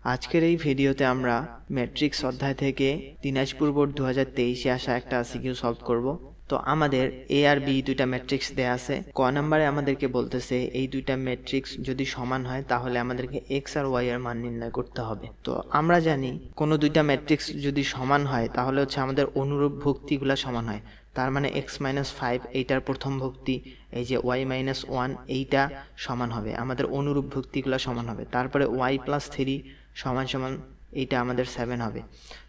আজকের এই ভিডিওতে আমরা ম্যাট্রিক্স অধ্যায় থেকে দিনাজপুর বোর্ড 2023-এ আসা একটা সিকিউ সলভ করব। তো আমাদের এ আর বি দুইটা ম্যাট্রিক্স দেয়া আছে। ক নম্বরে আমাদেরকে বলতেছে এই দুইটা ম্যাট্রিক্স যদি সমান হয় তাহলে আমাদেরকে এক্স আর ওয়াই এর মান নির্ণয় করতে হবে। তো আমরা জানি কোনো দুইটা ম্যাট্রিক্স যদি সমান হয় তাহলে হচ্ছে আমাদের অনুরূপ ভুক্তিগুলো সমান হয়। তার মানে x-5 এইটার প্রথম ভুক্তি, এই যে y-1 এইটা সমান হবে, আমাদের অনুরূপ ভুক্তিগুলো সমান হবে। তারপরে y+3 সমান সমান এইটা আমাদের 7 হবে।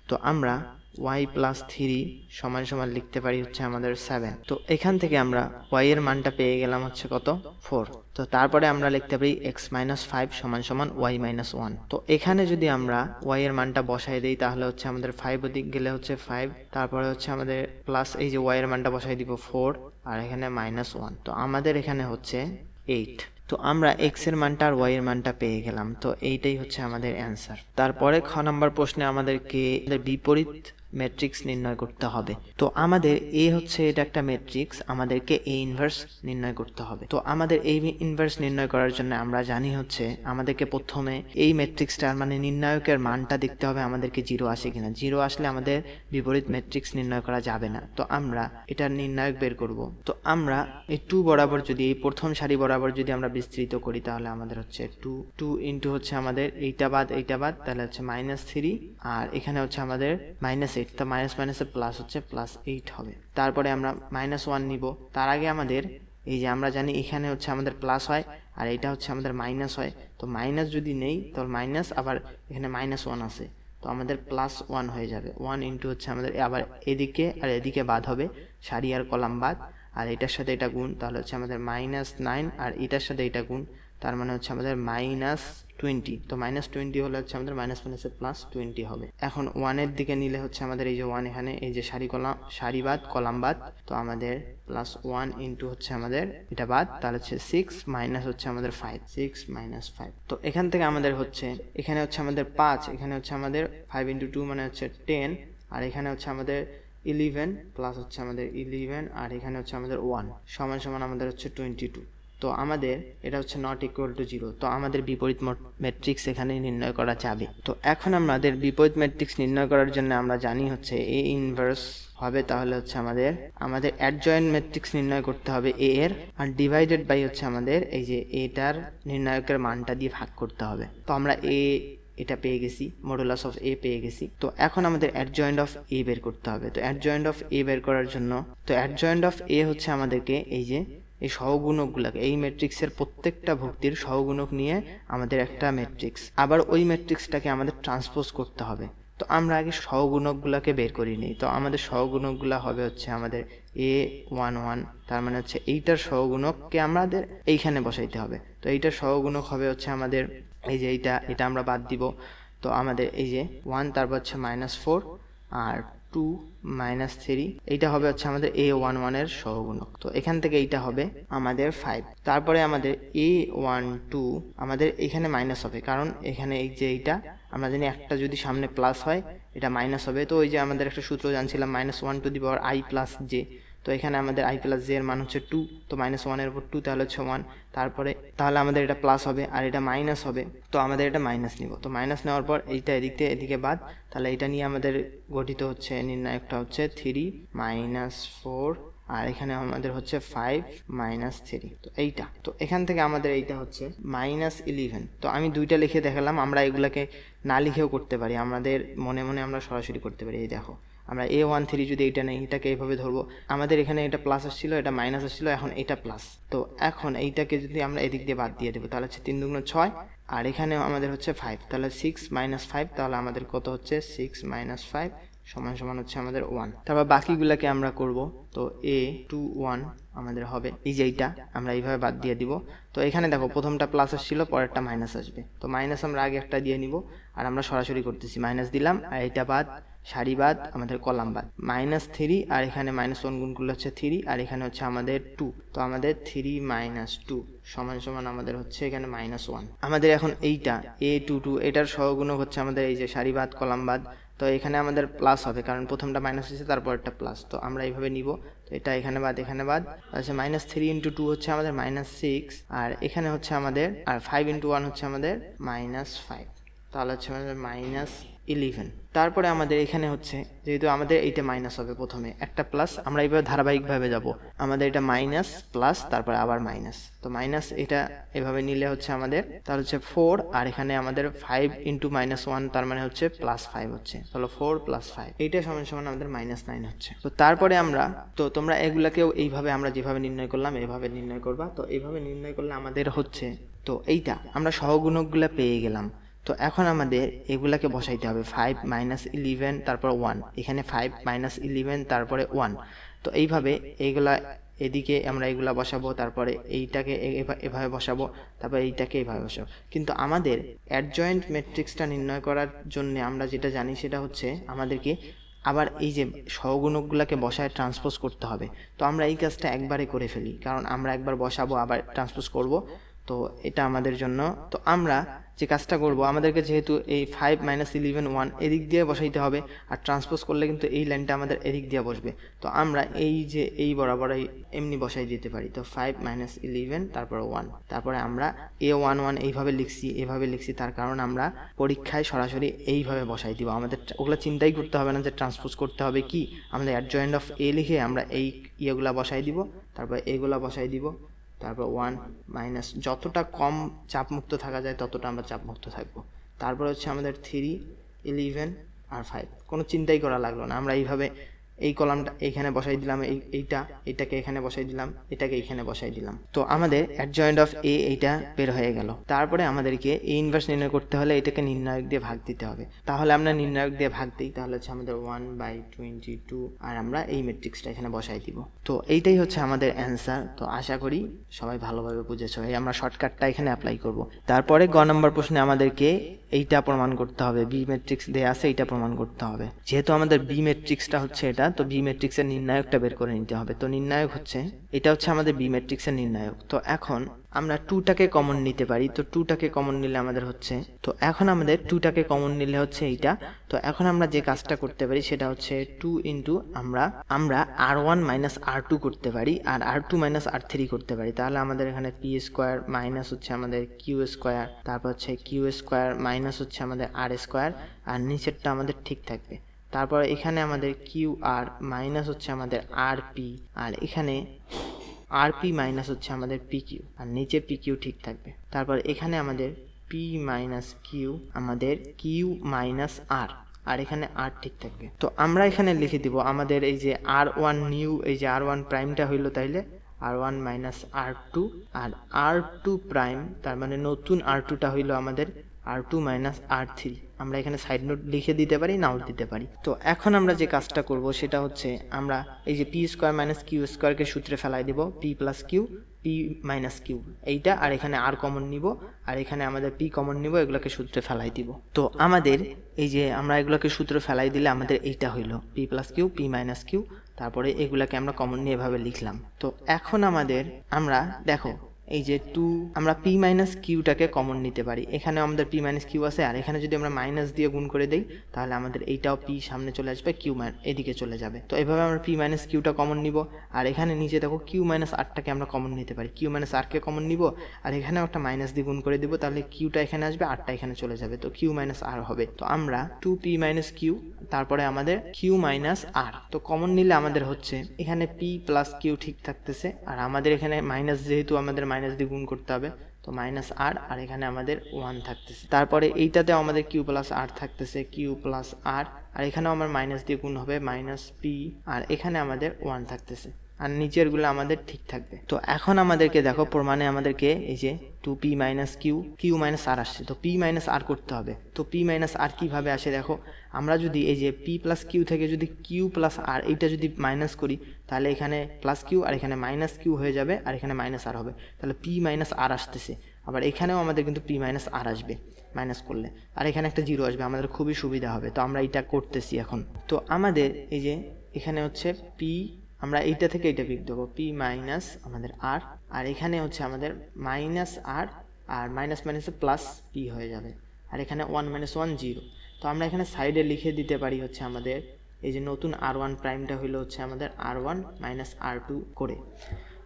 তো আমরা y+3 সমান সমান লিখতে পারি হচ্ছে আমাদের 7। তো এখান থেকে আমরা y এর মানটা পেয়ে গেলাম হচ্ছে কত, 4। তো তারপরে আমরা লিখতে পারি x-5 সমান সমান y-1। তো এখানে যদি আমরা y এর মানটা বসাই দেই তাহলে হচ্ছে আমাদের 5 ওদিক গেলে হচ্ছে 5, তারপরে হচ্ছে আমাদের প্লাস এই যে y এর মানটা বসাই দিব 4, আর এখানে -1। তো আমাদের এখানে হচ্ছে 8। তো আমরা x এর মানটা আর y এর মানটা পেয়ে গেলাম। তো এইটাই হচ্ছে আমাদের অ্যান্সার। তারপরে খ নাম্বার প্রশ্নে আমাদেরকে বিপরীত ম্যাট্রিক্স নির্ণয় করতে হবে। তো আমাদের এ হচ্ছে এটা একটা ম্যাট্রিক্স, আমাদেরকে এ ইনভার্স নির্ণয় করতে হবে। তো আমাদের এই ইনভার্স নির্ণয় করার জন্য আমরা জানি হচ্ছে আমাদেরকে প্রথমে এই ম্যাট্রিক্সটার মানে নির্ণায়কের মানটা দেখতে হবে আমাদেরকে 0 আসে কিনা। 0 আসলে আমাদের বিপরীত ম্যাট্রিক্স নির্ণয় করা যাবে না। তো আমরা এটার নির্ণায়ক বের করব। তো আমরা এই 2 বরাবর যদি এই প্রথম সারি বরাবর যদি আমরা বিস্তৃত করি তাহলে আমাদের হচ্ছে 2 ইন্টু হচ্ছে আমাদের এইটা বাদ তাহলে হচ্ছে -3, আর এখানে হচ্ছে আমাদের -8। তো মাইনাস মাইনাসে প্লাস হচ্ছে +8 হবে। তারপরে আমরা -1 নিব। তার আগে আমাদের এই যে আমরা জানি এখানে হচ্ছে আমাদের প্লাস হয় আর এটা হচ্ছে আমাদের মাইনাস হয়। তো মাইনাস যদি নেই তাহলে মাইনাস, আবার এখানে -1 আছে, তো আমাদের +1 হয়ে যাবে। 1 ইন্টু হচ্ছে আমাদের আবার এদিকে আর এদিকে বাদ হবে, সারি আর কলাম বাদ, আর এটার সাথে এটা গুণ, তাহলে হচ্ছে আমাদের -9, আর এটার সাথে এটা গুণ, তার মানে হচ্ছে আমাদের -20। তো -20 হলে হচ্ছে আমাদের মাইনাসে +20 হবে। এখন 1 এর দিকে নিলে হচ্ছে আমাদের এই যে 1 এখানে এই যে সারি বাদ কলাম বাদ, তো আমাদের +1 ইন্টু হচ্ছে আমাদের এটা বাদ, তাহলে হচ্ছে 6 মাইনাস হচ্ছে আমাদের 5, 6 - 5। তো এখান থেকে আমাদের হচ্ছে এখানে হচ্ছে আমাদের 5, এখানে হচ্ছে আমাদের 5 ইন্টু 2 মানে হচ্ছে 10, আর এখানে হচ্ছে আমাদের 11 প্লাস হচ্ছে আমাদের 11, আর এখানে হচ্ছে আমাদের 1 সমান সমান আমাদের হচ্ছে 22। তো আমাদের এটা হচ্ছে নট ইকুয়াল টু 0। তো আমাদের বিপরীত ম্যাট্রিক্স এখানে নির্ণয় করা যাবে। তো এখন আমাদের বিপরীত ম্যাট্রিক্স নির্ণয় করার জন্য আমরা জানি হচ্ছে এ ইনভার্স হবে, তাহলে হচ্ছে আমাদের অ্যাডজয়েন্ট ম্যাট্রিক্স নির্ণয় করতে হবে এ এর, আর ডিভাইডেড বাই হচ্ছে আমাদের এই যে এটার নির্ণায়কের মানটা দিয়ে ভাগ করতে হবে। তো আমরা এটা পেয়ে গেছি, মডুলাস অফ এ পেয়ে গেছি। তো এখন আমাদের অ্যাডজয়েন্ট অফ এ বের করতে হবে। তো অ্যাডজয়েন্ট অফ এ বের করার জন্য তো অ্যাডজয়েন্ট অফ এ হচ্ছে আমাদেরকে এই যে এই সহগুণকগুলোকে, এই ম্যাট্রিক্সের প্রত্যেকটা ভুক্তির সহগুণক নিয়ে আমাদের একটা ম্যাট্রিক্স, আবার ওই ম্যাট্রিক্সটাকে আমাদের ট্রান্সপোজ করতে হবে। তো আমরা আগে সহগুণকগুলোকে বের করি নিই। তো আমাদের সহগুণকগুলো হবে হচ্ছে আমাদের a11, তার মানে হচ্ছে এইটার সহগুণককে আমাদের এইখানে বসাইতে হবে। তো এইটার সহগুণক হবে হচ্ছে আমাদের এই যে এটা আমরা বাদ দিব। তো আমাদের এই যে 1, তারপর হচ্ছে -4, আর 2 -3, এইটা হবে হচ্ছে আমাদের a11 এর সহগুণক। তো এখান থেকে এইটা হবে আমাদের 5। তারপরে আমাদের a12 আমাদের এখানে মাইনাস হবে, কারণ এখানে এই যে এইটা আমরা জানি একটা যদি সামনে প্লাস হয় এটা মাইনাস হবে। তো ওই যে আমাদের একটা সূত্র জানছিলাম -1 to the power i plus j। তো এখানে আমাদের i প্লাস j এর মান হচ্ছে 2, তো -1 এর উপর 2 তাহলে হচ্ছে 1, তাহলে আমাদের এটা প্লাস হবে আর এটা মাইনাস হবে। তো আমাদের এটা মাইনাস নিব। তো মাইনাস নেওয়ার পর এইটা এদিকে বাদ, তাহলে এটা নিয়ে আমাদের গঠিত হচ্ছে নির্ণায়কটা হচ্ছে 3 - 4, আর এখানে আমাদের হচ্ছে 5 - 3। তো এইটা, তো এখান থেকে আমাদের এইটা হচ্ছে -11। তো আমি দুইটা লিখে দেখালাম, আমরা এগুলাকে না লিখেও করতে পারি, আমাদের মনে মনে আমরা সরাসরি করতে পারি। এই দেখো আমরা a13 যদি এইটা নেই, এটাকে এইভাবে ধরবো, আমাদের এখানে এটা প্লাস আসছিল, এটা মাইনাস আসছিল, এখন এটা প্লাস। তো এখন এইটাকে যদি আমরা এদিক দিয়ে বাদ দিয়ে দেবো তাহলে হচ্ছে 3 দুগুণ 6, আর এখানে আমাদের হচ্ছে 5, তাহলে 6 - 5, তাহলে আমাদের কত হচ্ছে 6 - 5 সমান সমান হচ্ছে আমাদের 1। তারপর বাকিগুলাকে আমরা করব। তো a21 আমাদের হবে এই যে এইটা আমরা এইভাবে বাদ দিয়ে দিব। তো এখানে দেখো প্রথমটা প্লাস আসছিল, পরেরটা মাইনাস আসবে। তো মাইনাস আমরা আগে একটা দিয়ে নিব, আর আমরা সরাসরি করতেছি, মাইনাস দিলাম আর এটা বাদ, সারি বাদ, আমাদের কলাম বাদ, -3, আর এখানে -1 গুণ করলে হচ্ছে 3, আর এখানে হচ্ছে আমাদের 2। তো আমাদের 3 - 2 সমান সমান আমাদের হচ্ছে এখানে -1। আমাদের এখন এইটা a22 এটার সহগুণক হচ্ছে আমাদের এই যে সারি বাদ কলাম বাদ। তো এখানে আমাদের প্লাস হবে, কারণ প্রথমটা মাইনাস হয়েছে তারপর একটা প্লাস। তো আমরা এইভাবে নিব। তো এটা এখানে বাদ আচ্ছা, -3 × 2 হচ্ছে আমাদের -6, আর এখানে হচ্ছে আমাদের আর 5 × 1 হচ্ছে আমাদের -5। তাহলে হচ্ছে আমাদের -11। তারপরে আমাদের এখানে হচ্ছে যেহেতু আমাদের এইটা মাইনাস হবে, প্রথমে একটা প্লাস, আমরা এইভাবে ধারাবাহিকভাবে যাব, আমাদের এটা মাইনাস প্লাস তারপরে আবার মাইনাস, তো মাইনাস এটা এভাবে নিলে হচ্ছে আমাদের তাহলে হচ্ছে 4, আর এখানে আমাদের 5 × -1 তার মানে হচ্ছে +5 হচ্ছে, তাহলে 4 + 5 এইটা সমান সমান আমাদের -9 হচ্ছে। তো তারপরে আমরা তো তোমরা এগুলাকেও এইভাবে আমরা যেভাবে নির্ণয় করলাম এভাবে নির্ণয় করবা। তো এইভাবে নির্ণয় করলে আমাদের হচ্ছে তো এইটা আমরা সহগুণকগুলো পেয়ে গেলাম। তো এখন আমাদের এগুলাকে বসাইতে হবে 5 - 11 তারপর 1, এখানে 5 - 11 তারপরে 1। তো এইভাবে এইগুলা এদিকে আমরা এগুলা বসাবো, তারপরে এইটাকে এভাবে বসাবো, তারপর এইটাকে এইভাবে বসাবো। কিন্তু আমাদের অ্যাডজয়েন্ট ম্যাট্রিক্সটা নির্ণয় করার জন্য আমরা যেটা জানি সেটা হচ্ছে আমাদেরকে আবার এই যে সহগুণকগুলোকে বসায় ট্রান্সপোজ করতে হবে। তো আমরা এই কাজটা একবারে করে ফেলি, কারণ আমরা একবার বসাবো আবার ট্রান্সপোজ করব, তো এটা আমাদের জন্য। তো আমরা যে কাজটা করব, আমাদেরকে যেহেতু এই 5 - 11 1 এদিক দিয়ে বসাইতে হবে, আর ট্রান্সপোজ করলে কিন্তু এই লাইনটা আমাদের এদিক দিয়ে বসবে। তো আমরা এই যে এই বরাবর এমনি বসাই দিতে পারি। তো 5 - 11 তারপর 1, তারপরে আমরা A11 এইভাবে লিখছি তার কারণ আমরা পরীক্ষায় সরাসরি এইভাবে বসাই দিব, আমাদের ওগুলো চিন্তাই করতে হবে না যে ট্রান্সপোজ করতে হবে কি, আমাদের অ্যাডজয়েন্ট অফ এ লিখে আমরা এই ইয়েগুলা বসাই দিব, তারপর এগুলা বসাই দিব, তারপর 1 মাইনাস, যতটা কম চাপমুক্ত থাকা যায় ততটা আমরা চাপমুক্ত থাকবো। তারপর হচ্ছে আমাদের 3 11 আর 5, কোনো চিন্তাই করা লাগলো না, আমরা এইভাবে এই কলামটা এইখানে বসাই দিলাম, এইটাকে এখানে বসাই দিলাম, এটাকে এইখানে বসাই দিলাম। তো আমাদের অ্যাডজয়েন্ট অফ এ এইটা বের হয়ে গেল। তারপরে আমাদেরকে এ ইনভার্স নির্ণয় করতে হলে এটাকে নির্ণায়ক দিয়ে ভাগ দিতে হবে। তাহলে আমরা নির্ণায়ক দিয়ে ভাগ দিই, তাহলে হচ্ছে আমাদের 1/22, আর আমরা এই ম্যাট্রিক্সটা এখানে বসাই দিব। তো এইটাই হচ্ছে আমাদের অ্যান্সার। তো আশা করি সবাই ভালোভাবে বুঝেছো। এই আমরা শর্টকাটটা এখানে অ্যাপ্লাই করব। তারপরে গ নম্বর প্রশ্নে আমাদেরকে এইটা প্রমাণ করতে হবে, বি ম্যাট্রিক্স দেয়া আছে এইটা প্রমাণ করতে হবে। যেহেতু আমাদের বি ম্যাট্রিক্সটা হচ্ছে এটা, তো বি ম্যাট্রিক্সের নির্ণায়কটা বের করে নিতে হবে। তো নির্ণায়ক হচ্ছে এটা, হচ্ছে আমাদের বি ম্যাট্রিক্সের নির্ণায়ক। তো এখন আমরা 2টাকে কমন নিতে পারি। তো 2টাকে কমন নিলে আমাদের হচ্ছে, তো এখন আমাদের 2টাকে কমন নিলে হচ্ছে এইটা। তো এখন আমরা যে কাজটা করতে পারি সেটা হচ্ছে 2 ইন্টু আমরা r1 - r2 করতে পারি, আর r2 - r3 করতে পারি। তাহলে আমাদের এখানে p স্কোয়ার মাইনাস হচ্ছে আমাদের কিউ স্কোয়ার, তারপর হচ্ছে কিউ স্কোয়ার মাইনাস হচ্ছে আমাদের আর স্কোয়ার, আর নিচেরটা আমাদের ঠিক থাকবে। তারপর এখানে আমাদের কিউ আর মাইনাস হচ্ছে আমাদের আর পি, আর এখানে আর পি মাইনাস হচ্ছে আমাদের পি কিউ, আর নিচে পি কিউ ঠিক থাকবে। তারপর এখানে আমাদের পি মাইনাস কিউ, আমাদের কিউ মাইনাস আর, আর এখানে আর ঠিক থাকবে। তো আমরা এখানে লিখে দিব আমাদের এই যে r1 নিউ, এই যে r1 প্রাইমটা হইলো, তাইলে r1 - r2, আর r2 প্রাইম তার মানে নতুন r2টা হইলো আমাদের r2 - r3। আমরা এখানে সাইড নোট লিখে দিতে পারি, নাও দিতে পারি। তো এখন আমরা যে কাজটা করব সেটা হচ্ছে আমরা এই যে পি স্কোয়ার মাইনাস কিউ স্কোয়ারকে সূত্রে ফেলাই দিব, P plus Q, P minus Q এইটা, আর এখানে আর কমন নিব, আর এখানে আমাদের পি কমন নিব, এগুলোকে সূত্রে ফেলাই দিব। তো আমাদের এই যে আমরা এগুলোকে সূত্রে ফেলাই দিলে আমাদের এইটা হইলো P plus Q, P minus Q, তারপরে এগুলাকে আমরা কমন নিয়ে এভাবে লিখলাম। তো এখন আমরা দেখো এই যে 2 আমরা p মাইনাস কিউটাকে কমন নিতে পারি, এখানে আমাদের p মাইনাস কিউ আছে, আর এখানে যদি আমরা মাইনাস দিয়ে গুণ করে দেই তাহলে আমাদের এইটাও p সামনে চলে আসবে, কিউ এদিকে চলে যাবে। তো এইভাবে আমরা p মাইনাস কিউটা কমন নিব, আর এখানে নিচে দেখো কিউ মাইনাস আরটাকে আমরা কমন নিতে পারি, কিউ মাইনাস আরকে কমন নিব, আর এখানেও একটা মাইনাস দিয়ে গুণ করে দিব, তাহলে কিউটা এখানে আসবে, আরটা এখানে চলে যাবে, তো কিউ মাইনাস আর হবে। তো আমরা 2p মাইনাস কিউ, তারপরে আমাদের কিউ মাইনাস আর, তো কমন নিলে আমাদের হচ্ছে এখানে p প্লাস কিউ ঠিক থাকতেছে, আর আমাদের এখানে মাইনাস, যেহেতু আমাদের মাইনাস দিয়ে গুণ করতে হবে, তো মাইনাস আর, আর এখানে আমাদের 1 থাকতেছে। তারপরে এইটাতেও আমাদের কিউ প্লাস আর থাকতেছে, কিউ প্লাস আর, আর এখানেও আমার মাইনাস দিয়ে গুণ হবে, মাইনাস পি, আর এখানে আমাদের 1 থাকতেছে, আর নিচের গুলো আমাদের ঠিক থাকবে। তো এখন আমাদেরকে দেখো প্রমাণে আমাদেরকে এই যে 2p minus Q, Q minus R আসছে, তো p মাইনাস আর করতে হবে। তো p মাইনাস আর কিভাবে আসে দেখো, আমরা যদি এই যে p প্লাস কিউ থেকে যদি কিউ প্লাস আর এইটা যদি মাইনাস করি, তাহলে এখানে প্লাস কিউ আর এখানে মাইনাস কিউ হয়ে যাবে, আর এখানে মাইনাস আর হবে, তাহলে p মাইনাস আর আসতেছে। আবার এখানেও আমাদের কিন্তু p মাইনাস আর আসবে মাইনাস করলে, আর এখানে একটা জিরো আসবে, আমাদের খুবই সুবিধা হবে। তো আমরা এটা করতেছি এখন। তো আমাদের এই যে এখানে হচ্ছে p, আমরা এইটা থেকে এইটা বিয়োগ দেবো, p মাইনাস আমাদের আর, আর এখানে হচ্ছে আমাদের মাইনাস আর, আর মাইনাস মাইনাসে প্লাস p হয়ে যাবে, আর এখানে 1 - 1 0। তো আমরা এখানে সাইডে লিখে দিতে পারি হচ্ছে আমাদের এই যে নতুন r1 প্রাইমটা হইলো হচ্ছে আমাদের r1 - r2 করে।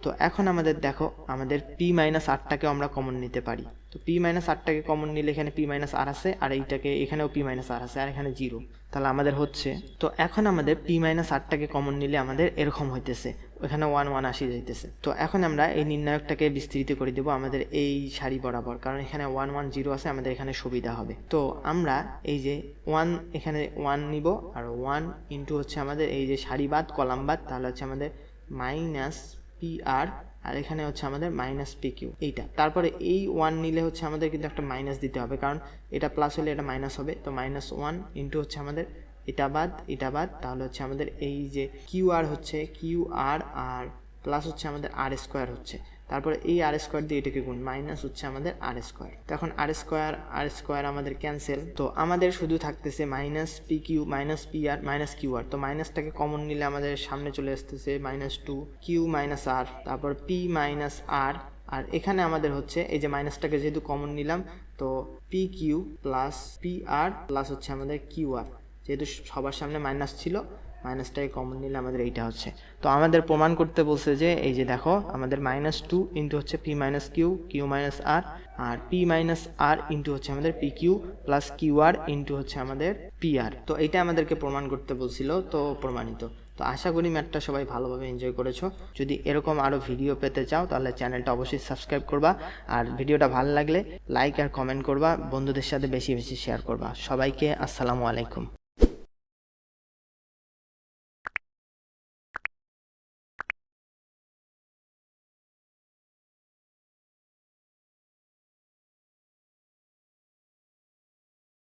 তো এখন আমাদের দেখো আমাদের পি মাইনাস আরটাকেও আমরা কমন নিতে পারি। তো পি মাইনাস আরটাকে কমন নিলে এখানে পি মাইনাস আর আছে, আর এইটাকে এখানেও পি মাইনাস আর আছে, আর এখানে 0, তাহলে আমাদের হচ্ছে। তো এখন আমাদের পি মাইনাস আরটাকে কমন নিলে আমাদের এরকম হইতেছে, ওখানে 1 1 আসি যাইতেছে। তো এখন আমরা এই নির্ণায়কটাকে বিস্তৃত করে দেবো আমাদের এই সারি বরাবর, কারণ এখানে 1 1 0 আছে, আমাদের এখানে সুবিধা হবে। তো আমরা এই যে 1 এখানে 1 নিব, আর 1 ইন্টু হচ্ছে আমাদের এই যে সারি বাদ কলাম বাদ, তাহলে হচ্ছে আমাদের মাইনাস পি আর, আর এখানে হচ্ছে আমাদের মাইনাস পি কিউ এইটা। তারপরে এই 1 নিলে হচ্ছে আমাদের কিন্তু একটা মাইনাস দিতে হবে, কারণ এটা প্লাস হলে এটা মাইনাস হবে। তো মাইনাস 1 ইন্টু হচ্ছে আমাদের এটা বাদ, তাহলে হচ্ছে আমাদের এই যে কিউ আর হচ্ছে কিউ আর, আর প্লাস হচ্ছে আমাদের আর স্কোয়ার হচ্ছে, তারপরে এই আর স্কোয়ার দিয়ে এটাকে গুণ, মাইনাস হচ্ছে আমাদের আর স্কোয়ার। তো এখন আর স্কোয়ার আমাদের ক্যান্সেল। তো আমাদের শুধু থাকতেছে minus P Q minus P R minus Q R. তো মাইনাসটাকে কমন নিলে আমাদের সামনে চলে আসতেছে মাইনাস 2 কিউ মাইনাস আর, তারপর পি মাইনাস আর, আর এখানে আমাদের হচ্ছে এই যে মাইনাসটাকে যেহেতু কমন নিলাম, তো P Q plus P R plus হচ্ছে আমাদের কিউ আর, যেহেতু সবার সামনে মাইনাস ছিল, মাইনাসটাকে কমন নিলে আমাদের এইটা হচ্ছে। তো আমাদের প্রমাণ করতে বলছে যে এই যে দেখো আমাদের -2 ইন্টু হচ্ছে P minus Q Q minus R, আর পি মাইনাস আর ইন্টু হচ্ছে আমাদের P Q plus Q R into হচ্ছে আমাদের পি আর। তো এইটা আমাদেরকে প্রমাণ করতে বলছিল, তো প্রমাণিত। তো আশা করি ম্যাথটা সবাই ভালোভাবে এনজয় করেছো। যদি এরকম আরও ভিডিও পেতে চাও তাহলে চ্যানেলটা অবশ্যই সাবস্ক্রাইব করবা, আর ভিডিওটা ভালো লাগলে লাইক আর কমেন্ট করবা, বন্ধুদের সাথে বেশি বেশি শেয়ার করবা। সবাইকে আসসালামু আলাইকুম।